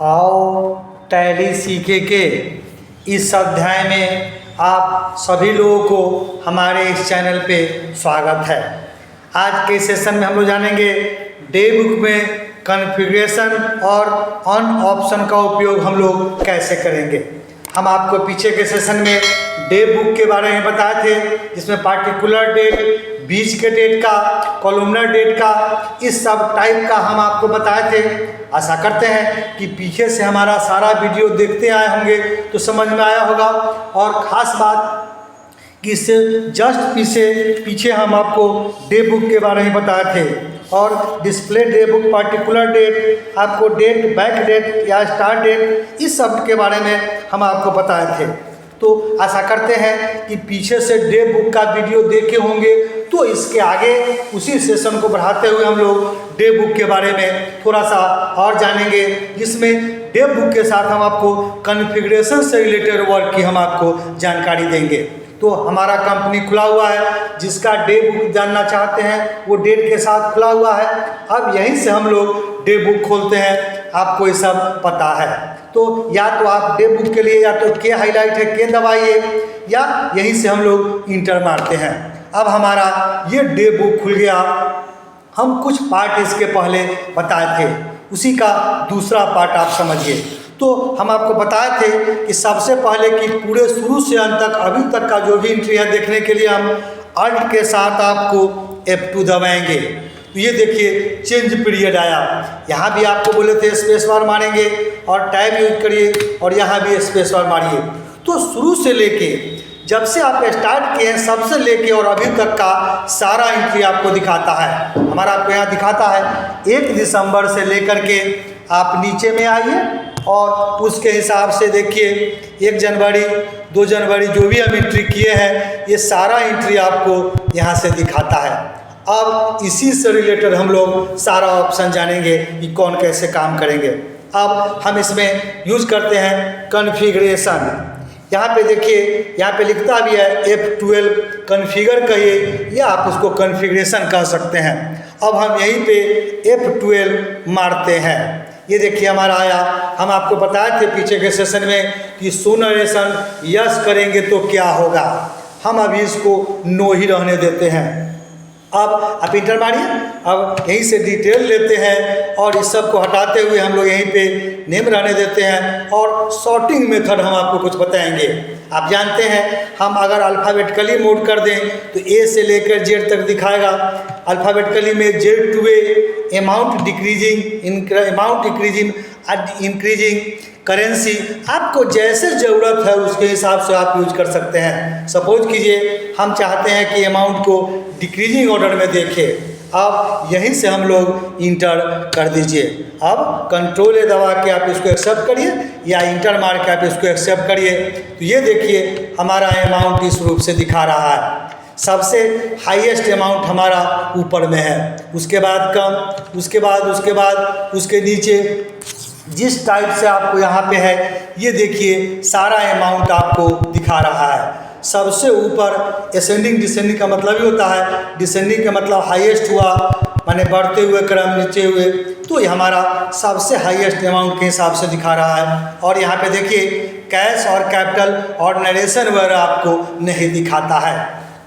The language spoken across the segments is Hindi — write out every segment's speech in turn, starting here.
आओ टैली सीखे के इस अध्याय में आप सभी लोगों को हमारे इस चैनल पे स्वागत है। आज के सेशन में हम लोग जानेंगे डे बुक में कॉन्फ़िगरेशन और ऑन ऑप्शन का उपयोग हम लोग कैसे करेंगे। हम आपको पीछे के सेशन में डे बुक के बारे में बताए थे, जिसमें पार्टिकुलर डेट, बीच के डेट का, कॉलमनर डेट का, इस सब टाइप का हम आपको बताए थे। आशा करते हैं कि पीछे से हमारा सारा वीडियो देखते आए होंगे तो समझ में आया होगा। और ख़ास बात कि इससे जस्ट पीछे हम आपको डे बुक के बारे में बताए थे। और display day book, particular date, आपको डेट, बैक डेट या स्टार्ट डेट, इस सब के बारे में हम आपको बताए थे। तो आशा करते हैं कि पीछे से डे बुक का वीडियो देखे होंगे, तो इसके आगे उसी सेशन को बढ़ाते हुए हम लोग डे बुक के बारे में थोड़ा सा और जानेंगे, जिसमें डे बुक के साथ हम आपको कॉन्फ़िगरेशन से रिलेटेड वर्क की हम आपको जानकारी देंगे। तो हमारा कंपनी खुला हुआ है, जिसका डे बुक जानना चाहते हैं वो डेट के साथ खुला हुआ है। अब यहीं से हम लोग डे बुक खोलते हैं, आपको ये सब पता है। तो या तो आप डे बुक के लिए या तो के हाईलाइट है के दबाइए, या यहीं से हम लोग इंटर मारते हैं। अब हमारा ये डे बुक खुल गया। हम कुछ पार्ट इसके पहले बताए थे, उसी का दूसरा पार्ट आप समझिए। तो हम आपको बताए थे कि सबसे पहले कि पूरे शुरू से अंत तक अभी तक का जो भी एंट्री है देखने के लिए हम अल्ट के साथ आपको F2 दबाएंगे। तो ये देखिए चेंज पीरियड आया। यहाँ भी आपको बोले थे स्पेस बार मारेंगे और टाइम यूज करिए, और यहाँ भी स्पेस बार मारिए। तो शुरू से लेके जब से आप स्टार्ट किए हैं सबसे लेके और अभी तक का सारा एंट्री आपको दिखाता है। हमारा आपको यहाँ दिखाता है 1 दिसंबर से लेकर के आप नीचे में आइए और उसके हिसाब से देखिए 1 जनवरी, 2 जनवरी जो भी हम एंट्री किए हैं, ये सारा एंट्री आपको यहाँ से दिखाता है। अब इसी से रिलेटेड हम लोग सारा ऑप्शन जानेंगे कि कौन कैसे काम करेंगे। अब हम इसमें यूज करते हैं कॉन्फ़िगरेशन। यहाँ पे देखिए, यहाँ पे लिखता भी है F12 कॉन्फ़िगर कहिए, या आप उसको कॉन्फ़िगरेशन कह सकते हैं। अब हम यहीं पे F12 मारते हैं। ये देखिए हमारा आया। हम आपको बताए थे पीछे के सेशन में कि शो नरेशन यस करेंगे तो क्या होगा। हम अभी इसको नो ही रहने देते हैं। अब आप इंटर मारिए। अब यहीं से डिटेल लेते हैं और इस सब को हटाते हुए हम लोग यहीं पे नेम रहने देते हैं, और सॉर्टिंग मेथड हम आपको कुछ बताएंगे। आप जानते हैं हम अगर अल्फ़ाबेटिकली मोड कर दें तो ए से लेकर जेड तक दिखाएगा। अल्फ़ाबेटिकली में Z to A, amount decreasing, amount increasing, currency, आपको जैसे ज़रूरत है उसके हिसाब से आप यूज कर सकते हैं। सपोज कीजिए हम चाहते हैं कि अमाउंट को डिक्रीजिंग ऑर्डर में देखें। अब यहीं से हम लोग इंटर कर दीजिए। अब कंट्रोल ए दबा के आप इसको एक्सेप्ट करिए, या इंटर मार के आप इसको एक्सेप्ट करिए। तो ये देखिए हमारा अमाउंट इस रूप से दिखा रहा है। सबसे हाईएस्ट अमाउंट हमारा ऊपर में है, उसके बाद कम, उसके नीचे जिस टाइप से आपको यहाँ पे है, ये देखिए सारा अमाउंट आपको दिखा रहा है। सबसे ऊपर असेंडिंग डिसेंडिंग का मतलब ही होता है, डिसेंडिंग का मतलब हाईएस्ट हुआ, माने बढ़ते हुए क्रम, नीचे हुए, तो ये हमारा सबसे हाईएस्ट अमाउंट के हिसाब से दिखा रहा है। और यहाँ पे देखिए कैश और कैपिटल और नरेशन वगैरह आपको नहीं दिखाता है।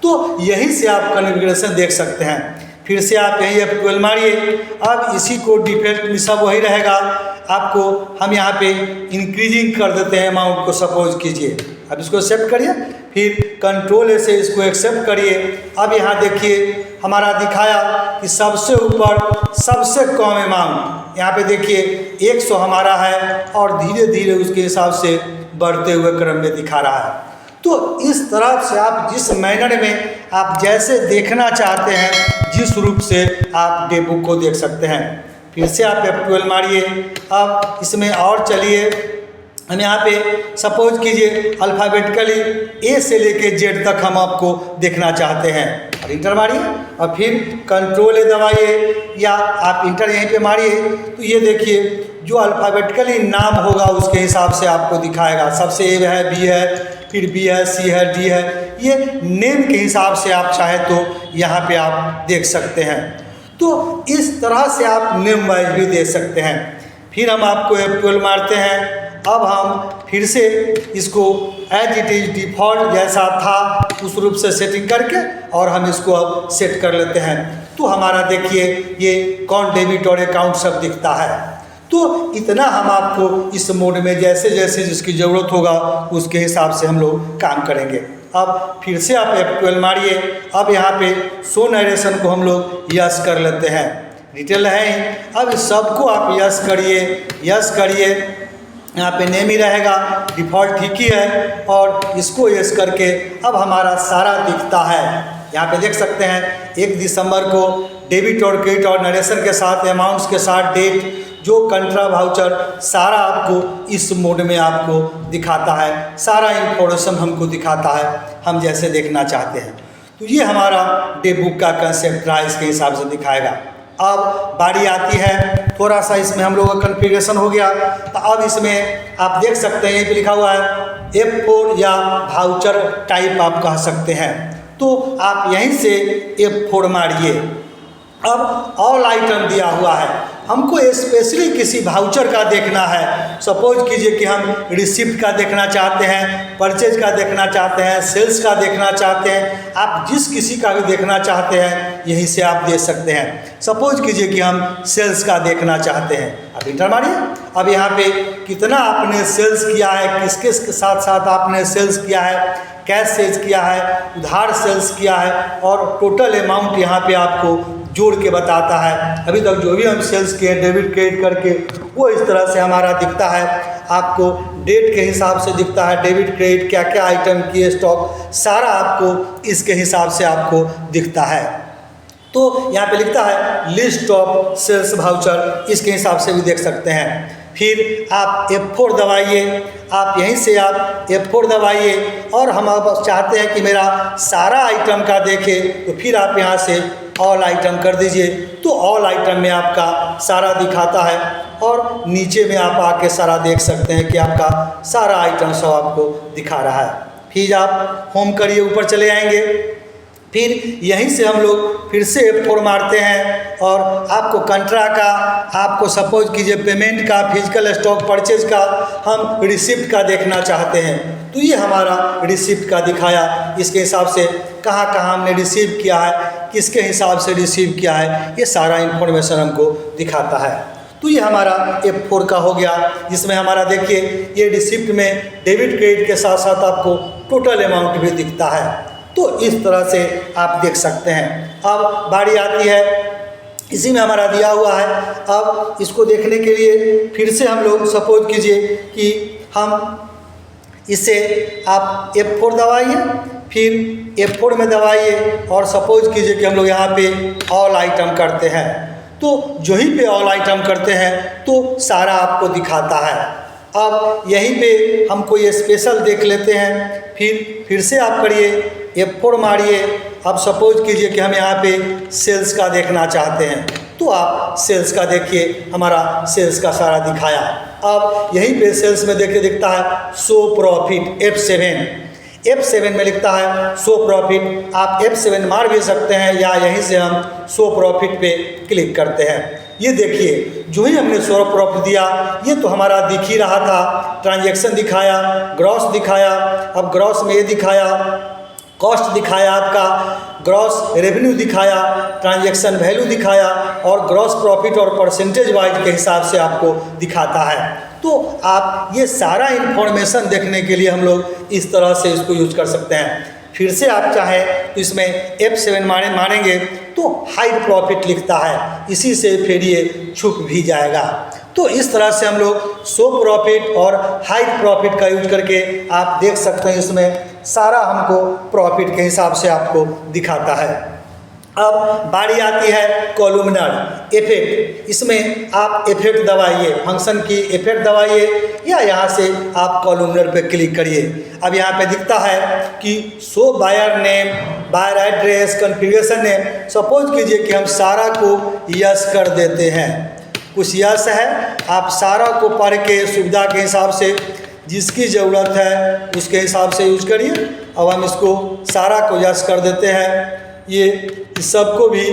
तो यहीं से आप कॉन्फ़िगरेशन देख सकते हैं। फिर से आप यहीं F12 मारिए। अब इसी को डिफॉल्ट में सब वही रहेगा। आपको हम यहाँ पे इंक्रीजिंग कर देते हैं अमाउंट को, सपोज कीजिए। अब इसको एक्सेप्ट करिए, फिर कंट्रोल ए से इसको एक्सेप्ट करिए। अब यहाँ देखिए हमारा दिखाया कि सबसे ऊपर सबसे कम अमाउंट, यहाँ पे देखिए 100 हमारा है, और धीरे धीरे उसके हिसाब से बढ़ते हुए क्रम में दिखा रहा है। तो इस तरह से आप जिस मैनर में आप जैसे देखना चाहते हैं, जिस रूप से आप डे बुक को देख सकते हैं। फिर से आप F12 मारिए। अब इसमें और चलिए, हम यहाँ पे सपोज कीजिए अल्फ़ाबेटिकली ए से लेके जेड तक हम आपको देखना चाहते हैं, और इंटर मारिए। और फिर कंट्रोल ए दबाइए, या आप इंटर यहीं पे मारिए। तो ये देखिए जो अल्फ़ाबेटिकली नाम होगा उसके हिसाब से आपको दिखाएगा। सबसे ए है, बी है, फिर बी है, सी है, डी है। ये नेम के हिसाब से आप चाहे तो यहाँ पे आप देख सकते हैं। तो इस तरह से आप नेम वाइज भी दे सकते हैं। फिर हम आपको F12 मारते हैं। अब हम फिर से इसको एज इट इज डिफ़ॉल्ट जैसा था उस रूप से सेटिंग करके और हम इसको अब सेट कर लेते हैं। तो हमारा देखिए ये अकाउंट डेबिट और अकाउंट सब दिखता है। तो इतना हम आपको इस मोड में जैसे जैसे जिसकी ज़रूरत होगा उसके हिसाब से हम लोग काम करेंगे। अब फिर से आप F12 मारिए। अब यहाँ पे शो नरेशन को हम लोग यस कर लेते हैं। डिटेल है ही। अब इस सबको आप यस करिए, यस करिए। यहाँ पे नेम ही रहेगा, डिफ़ॉल्ट ठीक ही है। और इसको यस करके अब हमारा सारा दिखता है। यहाँ पे देख सकते हैं 1 दिसंबर को डेबिट और क्रेडिट और नरेशन के साथ अमाउंट्स के साथ डेट जो कंट्रा वाउचर सारा आपको इस मोड में आपको दिखाता है। सारा इंफॉर्मेशन हमको दिखाता है हम जैसे देखना चाहते हैं। तो ये हमारा डे बुक का कंसेप्ट रहा, इसके हिसाब से दिखाएगा। अब बारी आती है थोड़ा सा इसमें हम लोगों का कन्फिगरेशन हो गया। तो अब इसमें आप देख सकते हैं ये पे लिखा हुआ है F4 या वाउचर टाइप आप कह सकते हैं। तो आप यहीं से F4 मारिए। अब ऑल आइटम दिया हुआ है, हमको स्पेशली किसी वाउचर का देखना है। सपोज कीजिए कि हम रिसिप्ट का देखना चाहते हैं, परचेज का देखना चाहते हैं, सेल्स का देखना चाहते हैं। आप जिस किसी का भी देखना चाहते हैं यहीं से आप दे सकते हैं। सपोज कीजिए कि हम सेल्स का देखना चाहते हैं। अब इंटर मारिए। अब यहाँ पे कितना आपने सेल्स किया है, किसके साथ साथ आपने सेल्स किया है, कैश सेल्स किया है, उधार सेल्स किया है और टोटल अमाउंट यहाँ पे आपको जोड़ के बताता है। अभी तक जो भी हम सेल्स किए डेबिट क्रेडिट करके वो इस तरह से हमारा दिखता है। आपको डेट के हिसाब से दिखता है, डेबिट क्रेडिट क्या क्या आइटम किए, स्टॉक सारा आपको इसके हिसाब से आपको दिखता है। तो यहाँ पे लिखता है लिस्ट ऑफ सेल्स वाउचर, इसके हिसाब से भी देख सकते हैं। फिर आप F4 दबाइए। आप यहीं से आप F4 दबाइए और हम अब चाहते हैं कि मेरा सारा आइटम का देखे तो फिर आप यहाँ से ऑल आइटम कर दीजिए। तो ऑल आइटम में आपका सारा दिखाता है और नीचे में आप आके सारा देख सकते हैं कि आपका सारा आइटम सब आपको दिखा रहा है। फिर आप होम करिए, ऊपर चले आएंगे। फिर यहीं से हम लोग फिर से F4 मारते हैं और आपको कंट्रा का, आपको सपोज कीजिए पेमेंट का, फिजिकल स्टॉक परचेज का, हम रिसिप्ट का देखना चाहते हैं। तो ये हमारा रिसिप्ट का दिखाया, इसके हिसाब से कहाँ कहाँ हमने रिसीव किया है, किसके हिसाब से रिसीव किया है, ये सारा इन्फॉर्मेशन हमको दिखाता है। तो ये हमारा F4 का हो गया, जिसमें हमारा देखिए ये रिसिप्ट में डेबिट क्रेडिट के साथ साथ आपको टोटल अमाउंट भी दिखता है। तो इस तरह से आप देख सकते हैं। अब बारी आती है, इसी में हमारा दिया हुआ है। अब इसको देखने के लिए फिर से हम लोग सपोज कीजिए कि हम इसे आप F4 दबाइए, फिर F4 में दबाइए और सपोज कीजिए कि हम लोग यहाँ पे ऑल आइटम करते हैं। तो जो ही पे ऑल आइटम करते हैं तो सारा आपको दिखाता है। अब यहीं पे हम कोई स्पेशल देख लेते हैं। फिर से आप करिए F4 मारिए। अब सपोज कीजिए कि हम यहाँ पे सेल्स का देखना चाहते हैं तो आप सेल्स का देखिए, हमारा सेल्स का सारा दिखाया। अब यहीं पे सेल्स में देखिए दिखता है शो प्रॉफिट F7 में लिखता है शो प्रॉफिट। आप F7 मार भी सकते हैं या यहीं से हम शो प्रॉफिट पे क्लिक करते हैं। ये देखिए जो ही हमने शो प्रॉफिट दिया ये तो हमारा दिख ही रहा था, ट्रांजैक्शन दिखाया, ग्रॉस दिखाया। अब ग्रॉस में ये दिखाया, कॉस्ट दिखाया, आपका ग्रॉस रेवेन्यू दिखाया, ट्रांजैक्शन वैल्यू दिखाया और ग्रॉस प्रॉफिट और परसेंटेज वाइज के हिसाब से आपको दिखाता है। तो आप ये सारा इन्फॉर्मेशन देखने के लिए हम लोग इस तरह से इसको यूज कर सकते हैं। फिर से आप चाहें तो इसमें F7 मारेंगे तो हाइड प्रॉफिट लिखता है, इसी से फिर ये छुप भी जाएगा। तो इस तरह से हम लोग शो प्रॉफिट और हाइड प्रॉफिट का यूज करके आप देख सकते हैं, इसमें सारा हमको प्रॉफिट के हिसाब से आपको दिखाता है। अब बारी आती है कॉलमनर इफेक्ट। इसमें आप इफेक्ट दबाइए, फंक्शन की इफेक्ट दबाइए या यहाँ से आप कॉलमनर पे क्लिक करिए। अब यहाँ पे दिखता है कि show buyer name, buyer address, configuration name. Suppose कीजिए कि हम सारा को यस कर देते हैं, कुछ यस है, आप सारा को पढ़ के सुविधा के हिसाब से जिसकी ज़रूरत है उसके हिसाब से यूज करिए। अब हम इसको सारा को यस कर देते हैं, ये सबको भी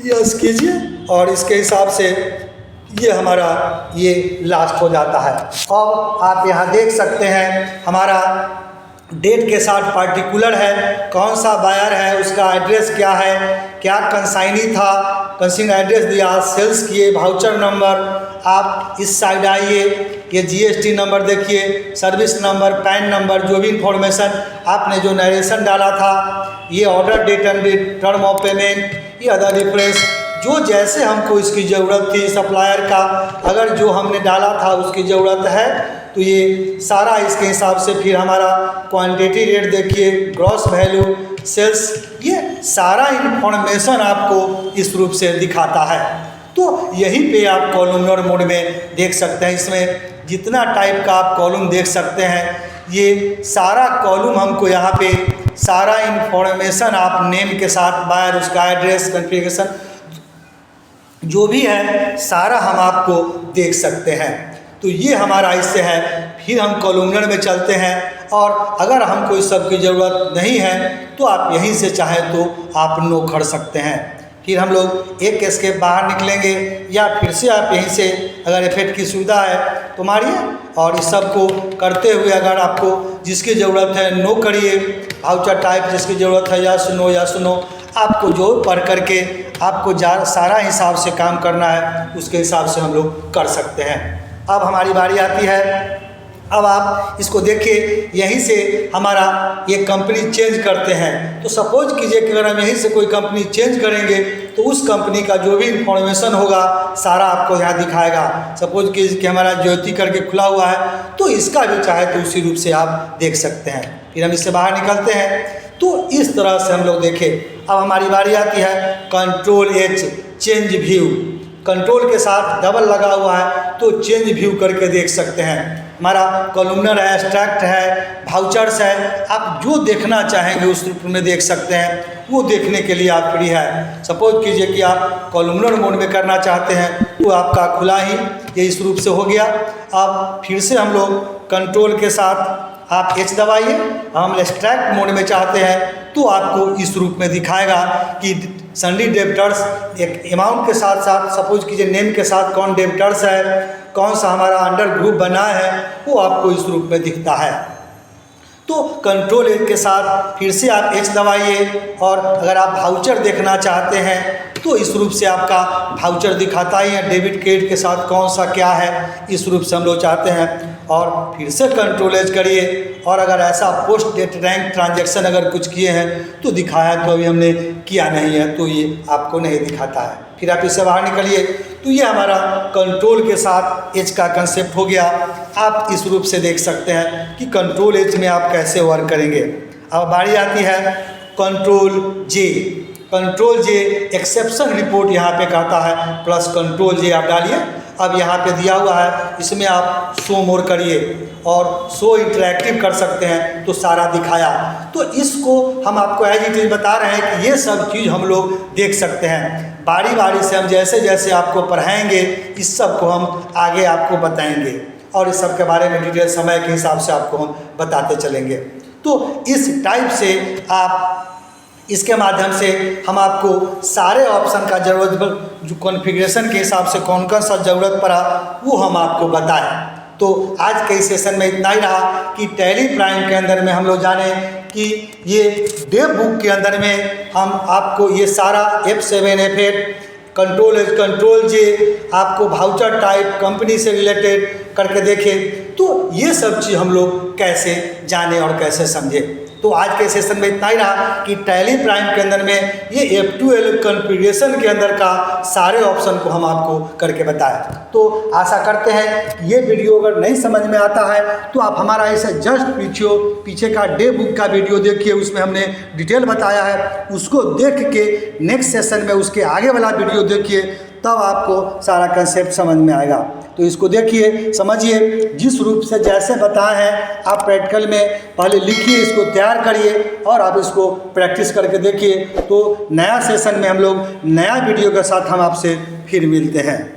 यस कीजिए और इसके हिसाब से ये हमारा ये लास्ट हो जाता है। अब आप यहाँ देख सकते हैं हमारा डेट के साथ पार्टिकुलर है, कौन सा बायर है, उसका एड्रेस क्या है, क्या कंसाइनी था, कंसाइनी एड्रेस दिया, सेल्स किए, भाउचर नंबर। आप इस साइड आइए, ये जीएसटी नंबर देखिए, सर्विस नंबर, पैन नंबर, जो भी इंफॉर्मेशन आपने जो नरेशन डाला था, ये order date and term of payment, ये अदर डिफरेंस, जो जैसे हमको इसकी ज़रूरत थी सप्लायर का, अगर जो हमने डाला था उसकी ज़रूरत है तो ये सारा इसके हिसाब से फिर हमारा क्वांटिटी रेट देखिए, ग्रॉस वैल्यू, सेल्स, ये सारा इन्फॉर्मेशन आपको इस रूप से दिखाता है। तो यहीं पे आप कॉलमनर मोड में देख सकते हैं। इसमें जितना टाइप का आप कॉलम देख सकते हैं, ये सारा कॉलम हमको यहाँ पे सारा इन्फॉर्मेशन आप नेम के साथ, बायर, उसका एड्रेस, कॉन्फ़िगरेशन जो भी है सारा हम आपको देख सकते हैं। तो ये हमारा इससे है। फिर हम कॉलमनर में चलते हैं, और अगर हमको इस सब की ज़रूरत नहीं है तो आप यहीं से चाहे तो आप नो कर सकते हैं। फिर हम लोग एक एस्केप बाहर निकलेंगे, या फिर से आप यहीं से अगर इफेक्ट की सुविधा है तो मारिए, और इस सब को करते हुए अगर आपको जिसकी ज़रूरत है नो करिए, वाउचर टाइप जिसकी ज़रूरत है या सुनो, आपको जो पढ़ करके आपको सारा हिसाब से काम करना है उसके हिसाब से हम लोग कर सकते हैं। अब हमारी बारी आती है। अब आप इसको देखिए, यहीं से हमारा ये कंपनी चेंज करते हैं। तो सपोज कीजिए कि अगर हम यहीं से कोई कंपनी चेंज करेंगे तो उस कंपनी का जो भी इंफॉर्मेशन होगा सारा आपको यहाँ दिखाएगा। सपोज कीजिए कि हमारा ज्योति करके खुला हुआ है, तो इसका भी चाहे तो उसी रूप से आप देख सकते हैं। फिर हम इससे बाहर निकलते हैं। तो इस तरह से हम लोग देखें। अब हमारी बारी आती है control H, change view. Control के साथ डबल लगा हुआ है तो चेंज व्यू करके देख सकते हैं। हमारा कॉलमनर है, एक्सट्रैक्ट है, वाउचर्स है, आप जो देखना चाहेंगे उस रूप में देख सकते हैं। वो देखने के लिए आप फ्री है। सपोज कीजिए कि आप कॉलमनर मोड में करना चाहते हैं तो आपका खुला ही ये इस रूप से हो गया। अब फिर से हम लोग कंट्रोल के साथ आप एच दबाइए, हम एक्सट्रैक्ट मोड में चाहते हैं तो आपको इस रूप में दिखाएगा कि सन्डी डेबिटर्स एक अमाउंट के साथ साथ, सपोज कीजिए नेम के साथ कौन डेबिटर्स है, कौन सा हमारा अंडर ग्रुप बना है, वो आपको इस रूप में दिखता है। तो कंट्रोल एच के साथ फिर से आप एच दबाइए, और अगर आप वाउचर देखना चाहते हैं तो इस रूप से आपका वाउचर दिखाता ही है, डेबिट क्रेडिट के साथ कौन सा क्या है, इस रूप से हम लोग चाहते हैं। और फिर से कंट्रोल एच करिए, और अगर ऐसा पोस्ट डेट रैंक ट्रांजैक्शन अगर कुछ किए हैं तो दिखाया, तो अभी हमने किया नहीं है तो ये आपको नहीं दिखाता है। फिर आप इससे बाहर निकलिए। तो ये हमारा कंट्रोल के साथ एच का कंसेप्ट हो गया। आप इस रूप से देख सकते हैं कि कंट्रोल एच में आप कैसे वर्क करेंगे। अब बारी आती है कंट्रोल जे। कंट्रोल जे एक्सेप्शन रिपोर्ट यहाँ पे कहता है, प्लस कंट्रोल जे आप डालिए। अब यहाँ पे दिया हुआ है, इसमें आप शो मोर करिए और शो इंटरेक्टिव कर सकते हैं तो सारा दिखाया। तो इसको हम आपको एज इट इज बता रहे हैं कि ये सब चीज़ हम लोग देख सकते हैं। बारी बारी से हम जैसे जैसे आपको पढ़ाएंगे इस सब को हम आगे आपको बताएंगे, और इस सब के बारे में डिटेल समय के हिसाब से आपको हम बताते चलेंगे। तो इस टाइप से आप इसके माध्यम से हम आपको सारे ऑप्शन का ज़रूरत जो कॉन्फ़िगरेशन के हिसाब से कौन कौन सा ज़रूरत पड़ा वो हम आपको बताएं। तो आज के इस सेशन में इतना ही रहा कि टैली प्राइम के अंदर में हम लोग जाने कि ये डेव बुक के अंदर में हम आपको ये सारा F7 F8 control H control जे आपको वाउचर टाइप कंपनी से रिलेटेड करके देखें। तो ये सब चीज़ हम लोग कैसे जाने और कैसे समझे। तो आज के सेशन में इतना ही रहा कि टैली प्राइम के अंदर में ये F2L कॉन्फ़िगरेशन के अंदर का सारे ऑप्शन को हम आपको करके बताएं। तो आशा करते हैं ये वीडियो अगर नहीं समझ में आता है तो आप हमारा इसे जस्ट पीछे का डे बुक का वीडियो देखिए, उसमें हमने डिटेल बताया है, उसको देख के नेक्स्ट सेशन में उसके आगे वाला वीडियो देखिए, तब आपको सारा कंसेप्ट समझ में आएगा। तो इसको देखिए, समझिए, जिस रूप से जैसे बताए हैं आप प्रैक्टिकल में पहले लिखिए, इसको तैयार करिए और आप इसको प्रैक्टिस करके देखिए। तो नया सेशन में हम लोग नया वीडियो के साथ हम आपसे फिर मिलते हैं।